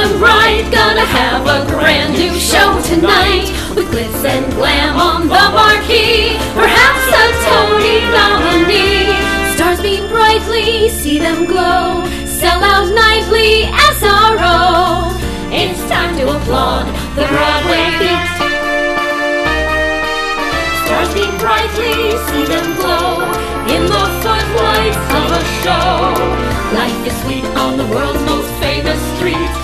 them right. Gonna have a grand new show tonight, with glitz and glam on the marquee. Perhaps a Tony nominee. Stars beam brightly, see them glow. Sell out nightly, SRO. It's time to applaud the Broadway beat. Stars beam brightly, see them glow in the footlights of a show. Life is sweet on the world's most famous street.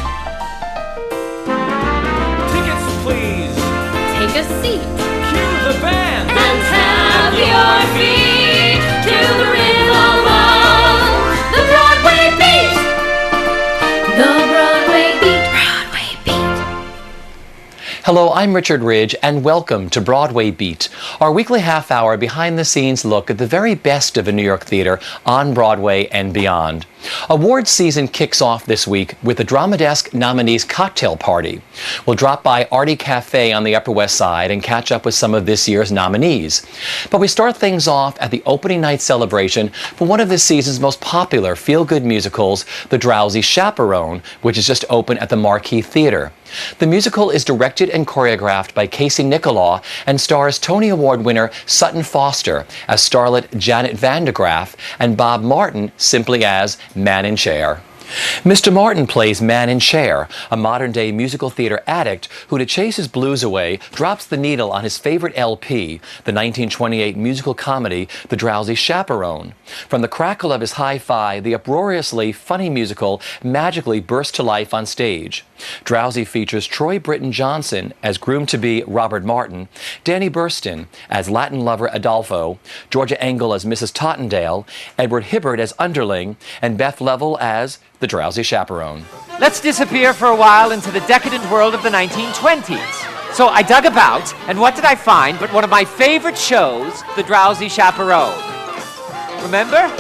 Tickets, please. Take a seat. Cue the band. And have your feet to the rhythm of the Broadway beat. The Broadway beat. Broadway beat. Hello, I'm Richard Ridge, and welcome to Broadway Beat, our weekly half-hour behind-the-scenes look at the very best of a New York theater on Broadway and beyond. Awards season kicks off this week with the Dramadesk nominees cocktail party. We'll drop by Artie Cafe on the Upper West Side and catch up with some of this year's nominees. But we start things off at the opening night celebration for one of this season's most popular feel-good musicals, The Drowsy Chaperone, which is just open at the Marquee Theater. The musical is directed and choreographed by Casey Nicholaw and stars Tony Award winner Sutton Foster as starlet Janet Vandegraff and Bob Martin simply as Man in Chair. Mr. Martin plays Man in Chair, a modern-day musical theater addict who, to chase his blues away, drops the needle on his favorite LP, the 1928 musical comedy The Drowsy Chaperone. From the crackle of his hi-fi, the uproariously funny musical magically bursts to life on stage. Drowsy features Troy Britton Johnson as groom-to-be Robert Martin, Danny Burston as Latin lover Adolfo, Georgia Engel as Mrs. Tottendale, Edward Hibbert as Underling, and Beth Level as the Drowsy Chaperone. Let's disappear for a while into the decadent world of the 1920s. So I dug about, and what did I find but one of my favorite shows, The Drowsy Chaperone. Remember?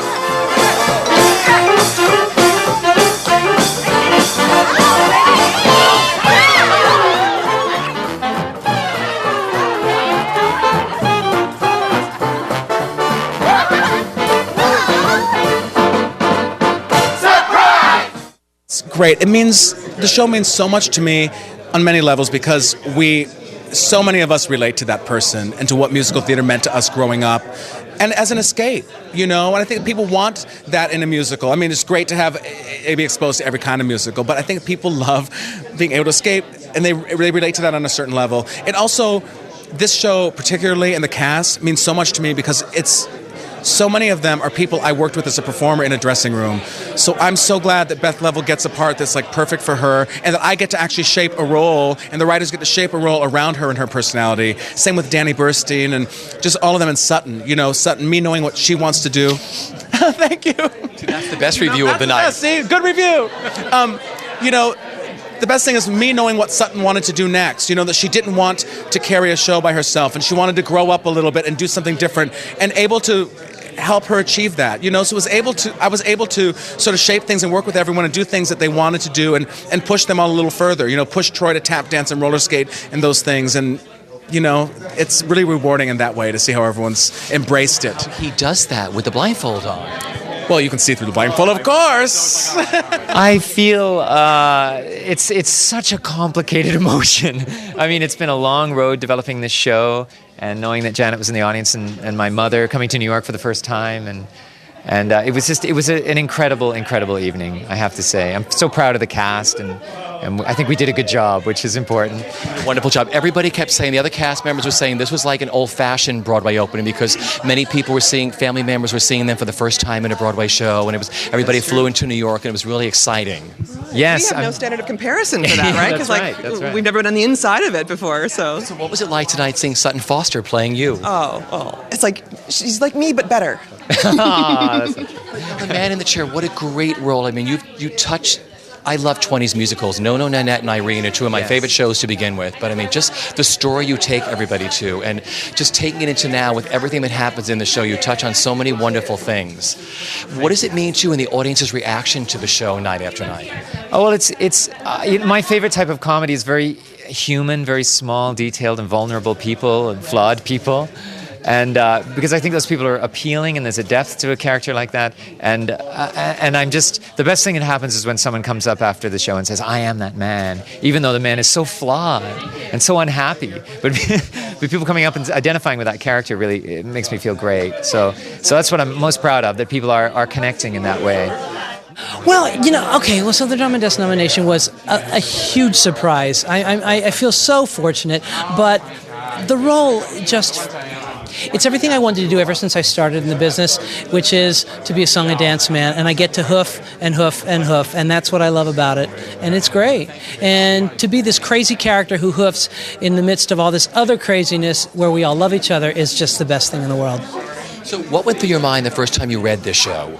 Great. The show means so much to me on many levels because so many of us relate to that person and to what musical theater meant to us growing up and as an escape, and I think people want that in a musical. It's great to be exposed to every kind of musical, but I think people love being able to escape and they relate to that on a certain level. And also, this show particularly and the cast means so much to me because so many of them are people I worked with as a performer in a dressing room. So I'm so glad that Beth Level gets a part that's perfect for her and that I get to actually shape a role and the writers get to shape a role around her and her personality. Same with Danny Burstein and just all of them, and Sutton. Sutton, me knowing what she wants to do. Thank you. That's the best review of the night. See, good review. The best thing is me knowing what Sutton wanted to do next. That she didn't want to carry a show by herself and she wanted to grow up a little bit and do something different and able to help her achieve that. So I was able to sort of shape things and work with everyone and do things that they wanted to do and push them all a little further. Push Troy to tap dance and roller skate and those things. And it's really rewarding in that way to see how everyone's embraced it. He does that with the blindfold on. Well, you can see through the blindfold, of course. I feel it's such a complicated emotion. It's been a long road developing this show, and knowing that Janet was in the audience and my mother coming to New York for the first time, and it was an incredible evening, I have to say. I'm so proud of the cast, and I think we did a good job, which is important. Wonderful job. Everybody kept saying, the other cast members were saying this was like an old-fashioned Broadway opening because many people family members were seeing them for the first time in a Broadway show, and everybody flew into New York, and it was really exciting. Yes. We have no standard of comparison for that, right? That's right. We've never been on the inside of it before, so. So what was it like tonight seeing Sutton Foster playing you? Oh. It's like, she's like me, but better. That's not true. The Man in the Chair, what a great role. You touched... I love 20s musicals. No, Nanette and Irene are two of my favorite shows to begin with. But just the story you take everybody to, and just taking it into now with everything that happens in the show, you touch on so many wonderful things. What does it mean to you and the audience's reaction to the show night after night? Oh, well, it's my favorite type of comedy is very human, very small, detailed, and vulnerable people and flawed people. and because I think those people are appealing, and there's a depth to a character like that, and I'm just, the best thing that happens is when someone comes up after the show and says, I am that man, even though the man is so flawed and so unhappy, but people coming up and identifying with that character really, it makes me feel great. So that's what I'm most proud of, that people are connecting in that way. Well, so the Drum and Desk nomination was a huge surprise. I feel so fortunate, but the role just, it's everything I wanted to do ever since I started in the business, which is to be a song and dance man, and I get to hoof and hoof and hoof, and that's what I love about it, and it's great. And to be this crazy character who hoofs in the midst of all this other craziness where we all love each other is just the best thing in the world. So what went through your mind the first time you read this show?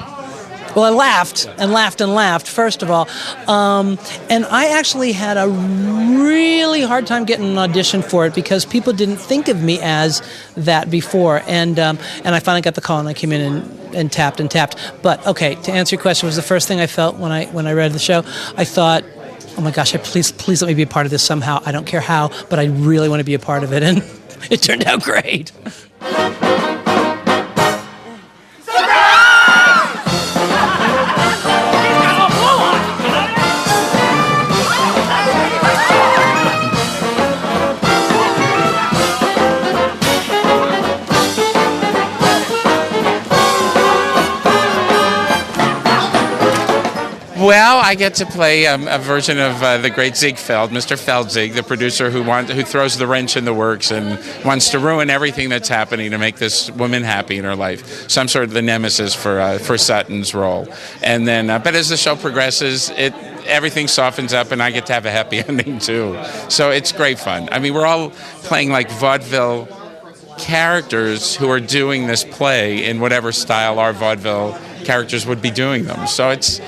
Well, I laughed and laughed and laughed, first of all. And I actually had a really hard time getting an audition for it because people didn't think of me as that before. And I finally got the call, and I came in and tapped and tapped. But, okay, to answer your question, it was the first thing I felt when I read the show. I thought, oh my gosh, please let me be a part of this somehow. I don't care how, but I really want to be a part of it. And it turned out great. Well, I get to play a version of the great Ziegfeld, Mr. Feldzig, the producer who throws the wrench in the works and wants to ruin everything that's happening to make this woman happy in her life. So I'm sort of the nemesis for Sutton's role. And then, but as the show progresses, everything softens up, and I get to have a happy ending too. So it's great fun. I mean, we're all playing like vaudeville characters who are doing this play in whatever style our vaudeville characters would be doing them. So it's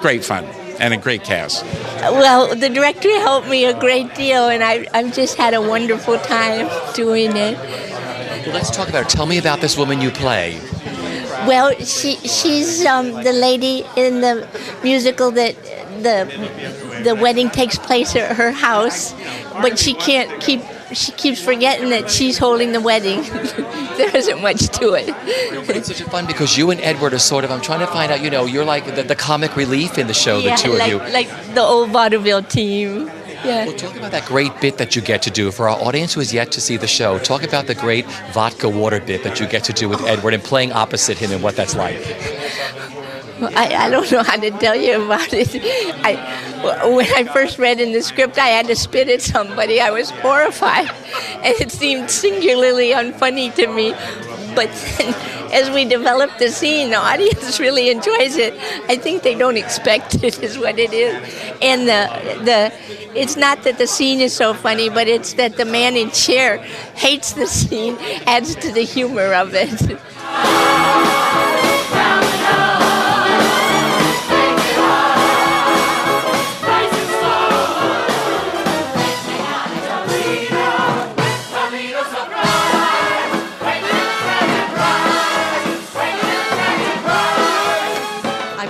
great fun and a great cast. Well, the director helped me a great deal, and I've just had a wonderful time doing it. Well, let's talk about it. Tell me about this woman you play. Well, she's the lady in the musical that the wedding takes place at her house, but she keeps forgetting that she's holding the wedding. There isn't much to it. But it's such a fun because you and Edward are sort of, I'm trying to find out, you're like the comic relief in the show, the two of you. Like the old vaudeville team. Yeah. Well, talk about that great bit that you get to do. For our audience who has yet to see the show, talk about the great vodka water bit that you get to do with Edward and playing opposite him and what that's like. I don't know how to tell you about it. When I first read in the script, I had to spit at somebody. I was horrified, and it seemed singularly unfunny to me. But then, as we developed the scene, the audience really enjoys it. I think they don't expect it, is what it is. And it's not that the scene is so funny, but it's that the man in chair hates the scene, adds to the humor of it.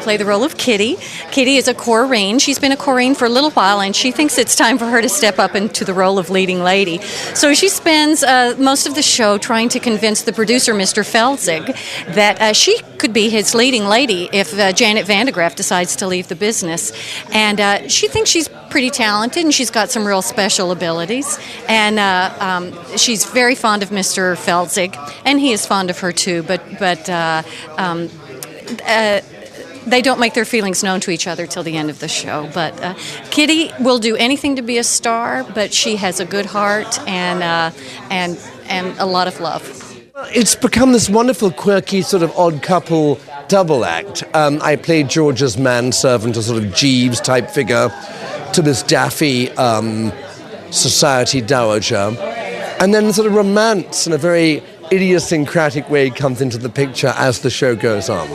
Play the role of Kitty. Kitty is a Corrine. She's been a Corrine for a little while, and she thinks it's time for her to step up into the role of leading lady. So she spends most of the show trying to convince the producer, Mr. Feldzig, that she could be his leading lady if Janet Vandegraff decides to leave the business. And she thinks she's pretty talented, and she's got some real special abilities. And she's very fond of Mr. Feldzig, and he is fond of her too. But they don't make their feelings known to each other till the end of the show. But Kitty will do anything to be a star, but she has a good heart and a lot of love. It's become this wonderful, quirky, sort of odd couple double act. I played George's manservant, a sort of Jeeves-type figure, to this daffy society dowager. And then sort of romance in a very idiosyncratic way comes into the picture as the show goes on.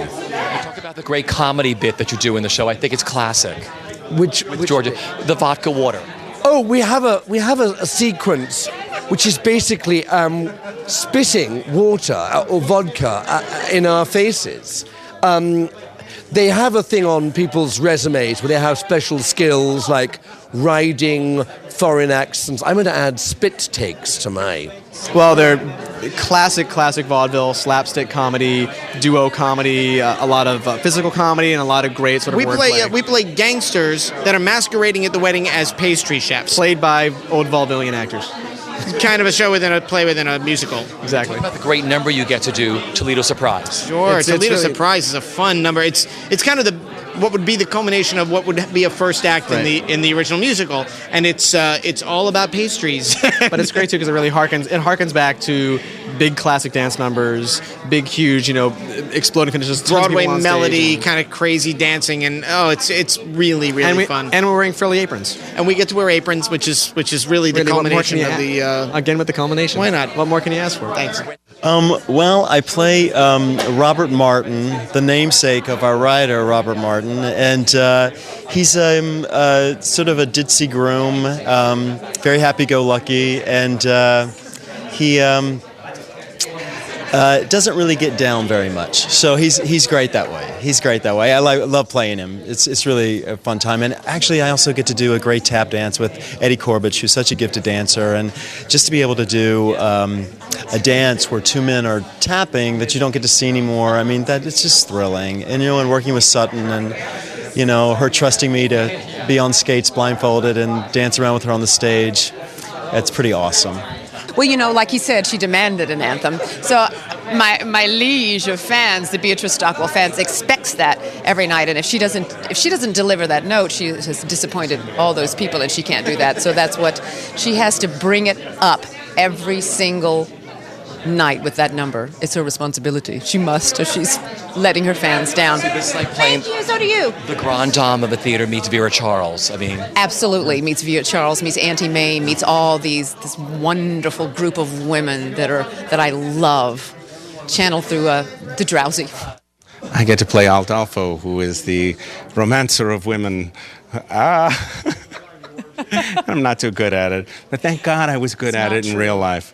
About the great comedy bit that you do in the show. I think it's classic. Which Georgia, the vodka water. Oh, we have a sequence which is basically spitting water or vodka in our faces. They have a thing on people's resumes where they have special skills like riding foreign accents. I'm going to add spit takes to my. Well, they're classic vaudeville, slapstick comedy, duo comedy, a lot of physical comedy, and a lot of great sort of wordplay. We play gangsters that are masquerading at the wedding as pastry chefs. Played by old vaudevillian actors. Kind of a show within a musical. Exactly. What about the great number you get to do, Toledo Surprise? Sure, Toledo Surprise is a fun number. It's kind of what would be the culmination of what would be a first act in the original musical, and it's all about pastries. But it's great too because it really harkens back to big classic dance numbers, big huge exploding finishes, Broadway melody, kind of crazy dancing, and it's really fun. And we're wearing frilly aprons, and we get to wear aprons, which is really the culmination of the. Again with the culmination. Why not? What more can you ask for? Thanks. Well, I play Robert Martin, the namesake of our writer, Robert Martin, and he's sort of a ditzy groom, very happy-go-lucky, and he doesn't really get down very much. So he's great that way. I love playing him. It's really a fun time. And actually, I also get to do a great tap dance with Eddie Corbett, who's such a gifted dancer. And just to be able to do a dance where two men are tapping that you don't get to see anymore, I mean, that it's just thrilling. And and working with Sutton and her trusting me to be on skates blindfolded and dance around with her on the stage, it's pretty awesome. Well, like you said, she demanded an anthem. So my liege of fans, the Beatrice Stockwell fans, expects that every night. And if she doesn't deliver that note, she has disappointed all those people, and she can't do that. So that's what she has to bring it up every single night with that number. It's her responsibility. She must, or she's letting her fans down. It's like playing. Thank you. So do you. The grand dame of a theater meets Vera Charles. I mean, absolutely meets Vera Charles, meets Auntie May, meets all this wonderful group of women that I love, channeled through the Drowsy. I get to play Aldolfo, who is the romancer of women. I'm not too good at it, but thank God I was good at it in real life.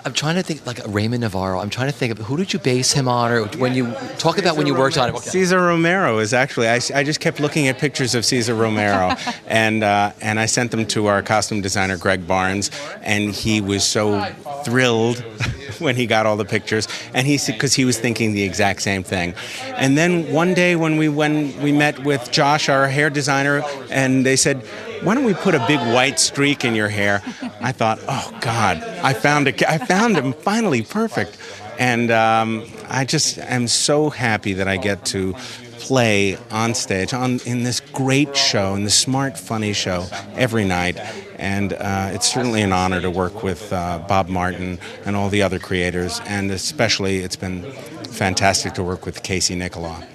I'm trying to think, like Raymond Navarro. I'm trying to think of who did you base him on, or when you talk about when you worked on it. Okay. Cesar Romero is actually. I just kept looking at pictures of Cesar Romero, and I sent them to our costume designer Greg Barnes, and he was so thrilled when he got all the pictures, and because he was thinking the exact same thing. And then one day when we met with Josh, our hair designer, and they said, why don't we put a big white streak in your hair? I thought, oh God, I found him finally perfect. And I just am so happy that I get to play on stage in this great show, in this smart, funny show every night. And it's certainly an honor to work with Bob Martin and all the other creators. And especially, it's been fantastic to work with Casey Nicholaw.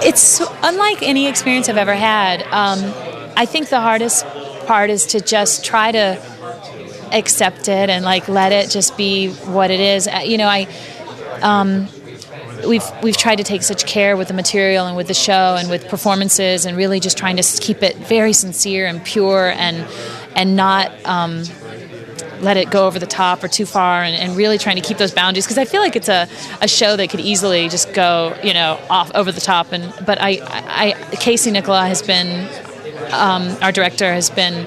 It's unlike any experience I've ever had. I think the hardest part is to just try to accept it and let it just be what it is. We've tried to take such care with the material and with the show and with performances, and really just trying to keep it very sincere and pure and not let it go over the top or too far, and really trying to keep those boundaries, because I feel like it's a show that could easily just go off over the top. But Casey Nicholaw has been our director, has been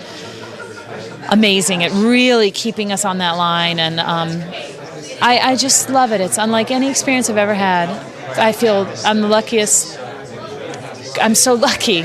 amazing at really keeping us on that line, and I just love it. It's unlike any experience I've ever had. I feel I'm the luckiest. I'm so lucky,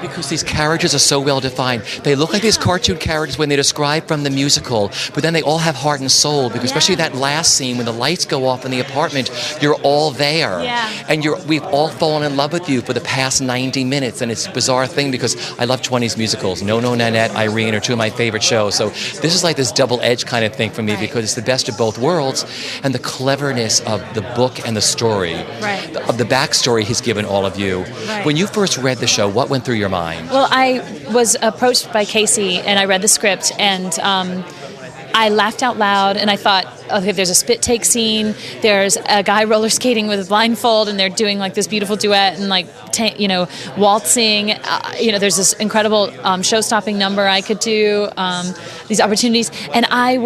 Because these characters are so well defined. They look like these cartoon characters when they're described from the musical, but then they all have heart and soul, because especially that last scene when the lights go off in the apartment, you're all there. Yeah. And we've all fallen in love with you for the past 90 minutes, and it's a bizarre thing because I love 20s musicals. No, Nanette, Irene are two of my favorite shows. So this is like this double-edged kind of thing for me, because it's the best of both worlds, and the cleverness of the book and the story, of the backstory he's given all of you. Right. When you first read the show, what went through your mind? Well, I was approached by Casey, and I read the script, and I laughed out loud, and I thought, okay, there's a spit take scene, there's a guy roller skating with a blindfold, and they're doing like this beautiful duet and like waltzing. There's this incredible show-stopping number I could do, these opportunities, and I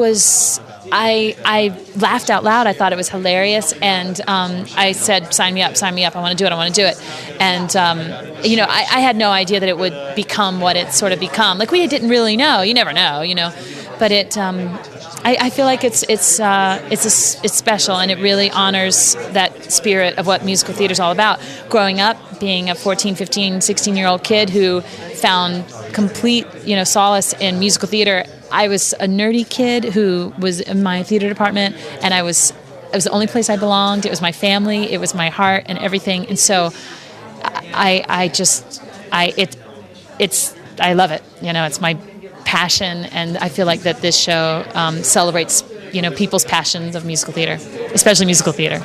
laughed out loud. I thought it was hilarious, and I said, sign me up, I want to do it. And I had no idea that it would become what it's sort of become. Like, we didn't really know. You never know, but it I feel like it's special, and it really honors that spirit of what musical theater is all about. Growing up, being a 14, 15, 16-year-old kid who found complete solace in musical theater. I was a nerdy kid who was in my theater department, and it was the only place I belonged. It was my family, it was my heart and everything. And so I love it. It's my passion, and I feel like that this show celebrates people's passions of musical theater, especially musical theater.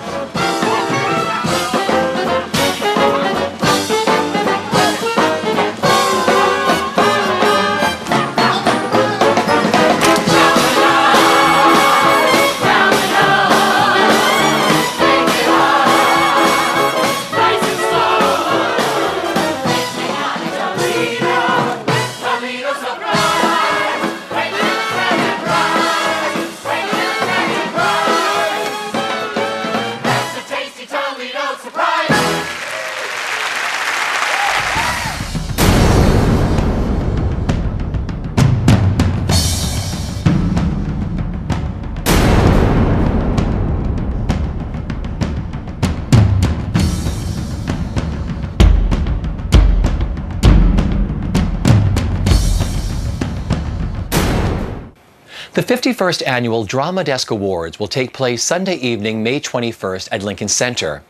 The 51st Annual Drama Desk Awards will take place Sunday evening, May 21st at Lincoln Center.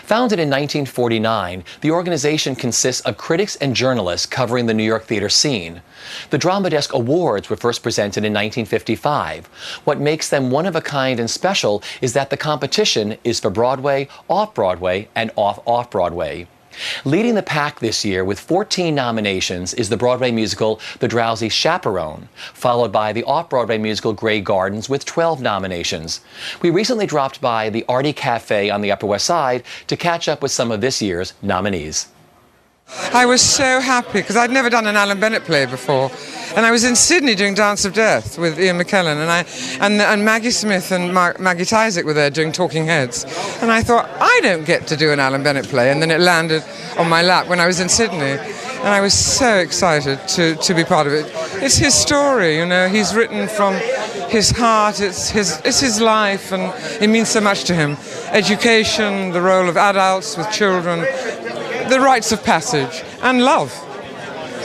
Founded in 1949, the organization consists of critics and journalists covering the New York theater scene. The Drama Desk Awards were first presented in 1955. What makes them one of a kind and special is that the competition is for Broadway, Off-Broadway, and Off-Broadway. Leading the pack this year with 14 nominations is the Broadway musical The Drowsy Chaperone, followed by the Off-Broadway musical Grey Gardens with 12 nominations. We recently dropped by the Artie Cafe on the Upper West Side to catch up with some of this year's nominees. I was so happy because I'd never done an Alan Bennett play before, and I was in Sydney doing Dance of Death with Ian McKellen, and Maggie Smith and Maggie Tysick were there doing Talking Heads, and I thought, I don't get to do an Alan Bennett play, and then it landed on my lap when I was in Sydney, and I was so excited to be part of it. It's his story, he's written from his heart, it's his life, and it means so much to him. Education, the role of adults with children, the rites of passage, and love.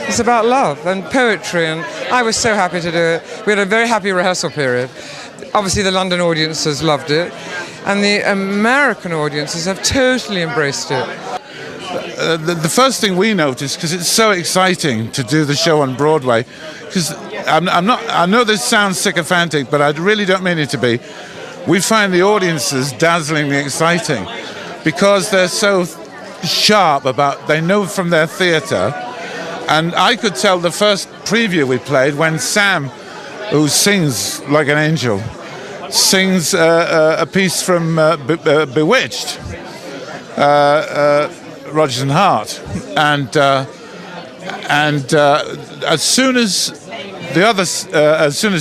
It's about love and poetry, and I was so happy to do it. We had a very happy rehearsal period. Obviously the London audiences loved it, and the American audiences have totally embraced it. The first thing we noticed, because it's so exciting to do the show on Broadway, because I know this sounds sycophantic, but I really don't mean it to be. We find the audiences dazzlingly exciting because they're so sharp they know from their theatre. And I could tell the first preview we played when Sam, who sings like an angel, sings a piece from Bewitched, Rodgers and Hart, and as soon as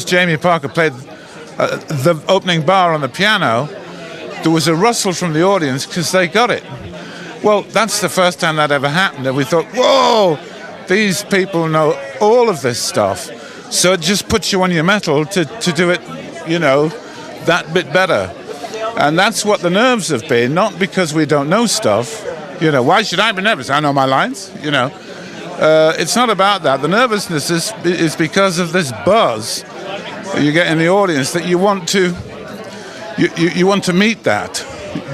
Jamie Parker played the opening bar on the piano, there was a rustle from the audience because they got it. Well, that's the first time that ever happened, and we thought, whoa, these people know all of this stuff. So it just puts you on your mettle to do it, that bit better. And that's what the nerves have been, not because we don't know stuff. Why should I be nervous? I know my lines, It's not about that. The nervousness is because of this buzz you get in the audience that you want to meet that.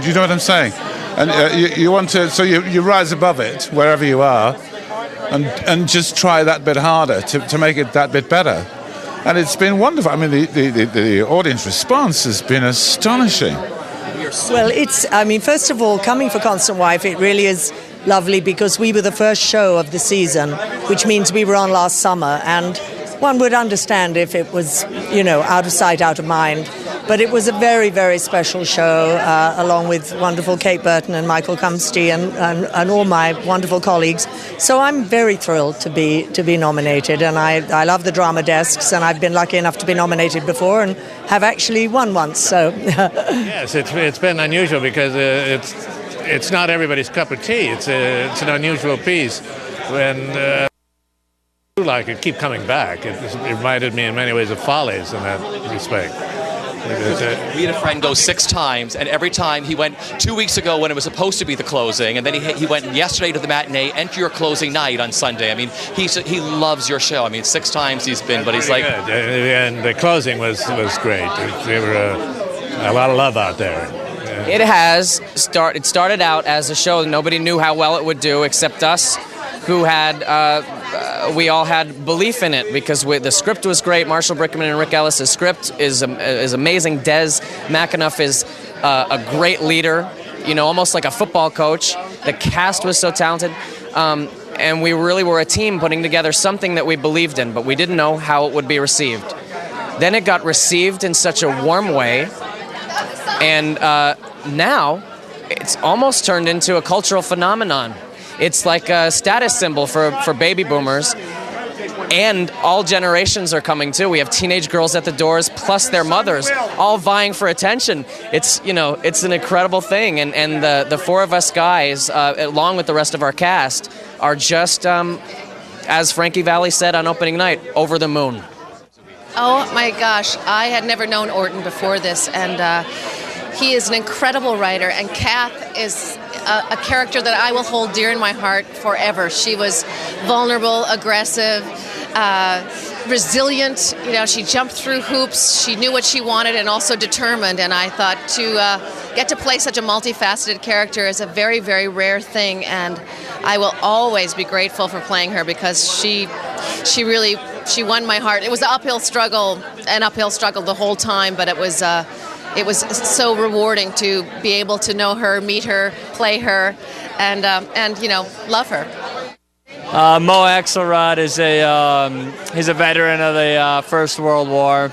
Do you know what I'm saying? And you want to, so you rise above it wherever you are, and just try that bit harder to make it that bit better. And it's been wonderful. I mean, the audience response has been astonishing. Well, first of all, coming for Constant Wife, it really is lovely because we were the first show of the season, which means we were on last summer, and one would understand if it was, out of sight, out of mind. But it was a very, very special show, along with wonderful Kate Burton and Michael Cumsty and all my wonderful colleagues. So I'm very thrilled to be nominated, and I love the drama desks, and I've been lucky enough to be nominated before and have actually won once. So yes, it's been unusual because it's not everybody's cup of tea. It's an unusual piece. When like it keep coming back, it reminded me in many ways of Follies in that respect. We had a friend go 6 times, and every time he went 2 weeks ago when it was supposed to be the closing, and then he went yesterday to the matinee and to your closing night on Sunday. I mean, he loves your show. I mean, 6 times he's been, but he's like... Good. And the closing was great. There were a lot of love out there. It has it started out as a show that nobody knew how well it would do except us, who had we all had belief in it because the script was great. Marshall Brickman and Rick Ellis' script is amazing. Des McAnuff is a great leader, almost like a football coach. The cast was so talented, and we really were a team putting together something that we believed in, but we didn't know how it would be received. Then it got received in such a warm way, and now it's almost turned into a cultural phenomenon. It's like a status symbol for baby boomers, and all generations are coming too. We have teenage girls at the doors, plus their mothers, all vying for attention. It's an incredible thing, and the 4 of us guys, along with the rest of our cast, are just, as Frankie Valli said on opening night, over the moon. Oh my gosh, I had never known Orton before this, and he is an incredible writer, and Kath is a character that I will hold dear in my heart forever. She was vulnerable, aggressive, resilient. She jumped through hoops. She knew what she wanted and also determined. And I thought to get to play such a multifaceted character is a very, very rare thing. And I will always be grateful for playing her because she won my heart. It was an uphill struggle the whole time, but it was so rewarding to be able to know her, meet her, play her, and love her. Mo Axelrod is he's a veteran of the First World War.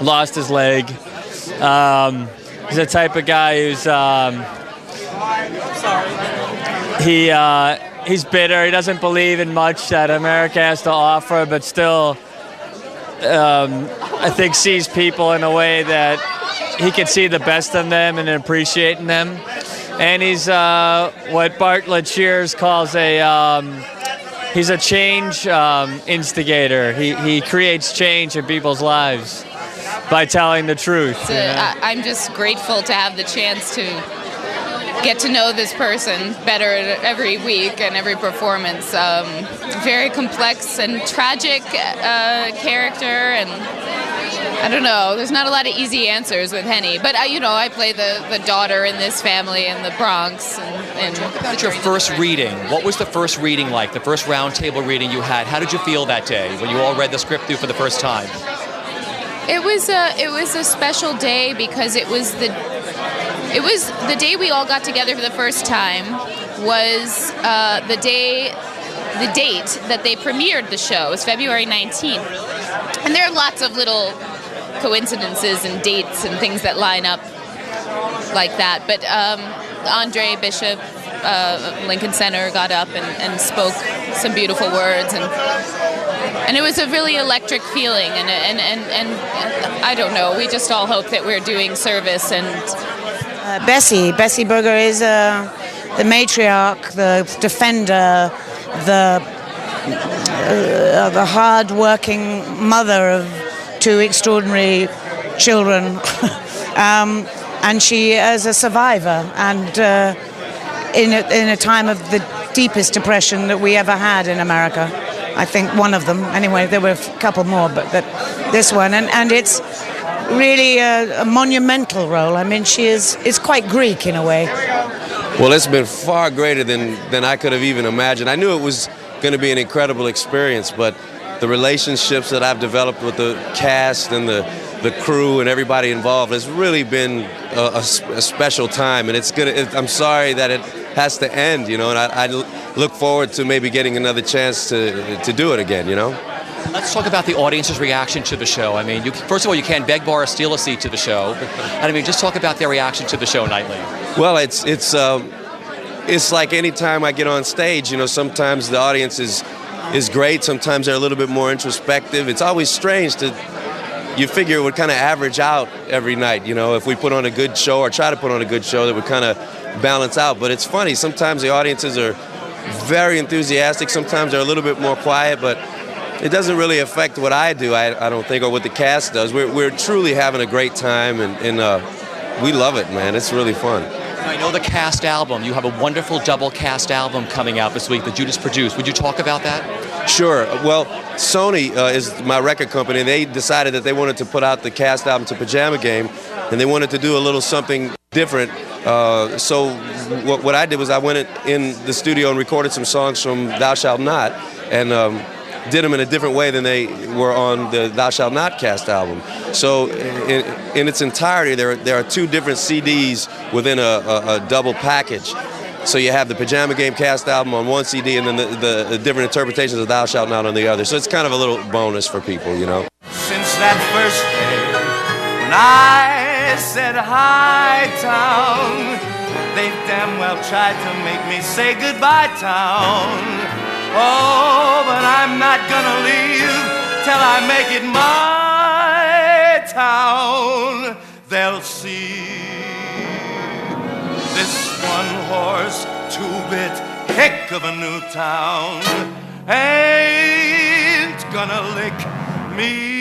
Lost his leg. He's the type of guy who's he's bitter. He doesn't believe in much that America has to offer, but still, I think sees people in a way that he can see the best in them and appreciating them. And he's what Bartlett Shears calls he's a change instigator. He creates change in people's lives by telling the truth. I'm just grateful to have the chance to get to know this person better every week and every performance. Very complex and tragic character, and I don't know, there's not a lot of easy answers with Henny, but I play the daughter in this family in the Bronx. And talk about your first reading. What was the first reading like, the first round table reading you had? How did you feel that day when you all read the script through for the first time? It was a special day because it was the day we all got together for the first time was the date that they premiered the show. It was February 19th. And there are lots of little coincidences and dates and things that line up like that. But Andre Bishop, Lincoln Center, got up and spoke some beautiful words, and it was a really electric feeling. And I don't know, we just all hope that we're doing service. And Bessie Berger is the matriarch, the defender, the hard-working mother of 2 extraordinary children, and she is a survivor, and in a time of the deepest depression that we ever had in America. I think one of them, anyway, there were a couple more, but this one, and it's really a monumental role. I mean, it's quite Greek in a way. Well, it's been far greater than I could have even imagined. I knew it was going to be an incredible experience, but the relationships that I've developed with the cast and the crew and everybody involved has really been a special time, and I'm sorry that it has to end, and I look forward to maybe getting another chance to do it again, Let's talk about the audience's reaction to the show. I mean, first of all, you can't beg, borrow, or steal a seat to the show. And I mean, just talk about their reaction to the show nightly. Well, it's like any time I get on stage, you know, sometimes the audience is great. Sometimes they're a little bit more introspective. It's always strange you figure it would kind of average out every night, you know, if we put on a good show or try to put on a good show that would kind of balance out. But it's funny, sometimes the audiences are very enthusiastic, sometimes they're a little bit more quiet, but it doesn't really affect what I do, I don't think, or what the cast does. We're truly having a great time, and we love it, man. It's really fun. I know the cast album. You have a wonderful double cast album coming out this week that you just produced. Would you talk about that? Sure. Well, Sony is my record company. They decided that they wanted to put out the cast album to Pajama Game, and they wanted to do a little something different. So what I did was I went in the studio and recorded some songs from Thou Shalt Not, and did them in a different way than they were on the Thou Shalt Not cast album. So in its entirety, there are two different CDs within a double package. So you have the Pajama Game cast album on one CD and then the different interpretations of Thou Shalt Not on the other. So it's kind of a little bonus for people, you know. Since that first day when I said hi, town, they damn well tried to make me say goodbye, town. Oh, but I'm not gonna leave till I make it my town. They'll see this one-horse, two-bit hick of a new town ain't gonna lick me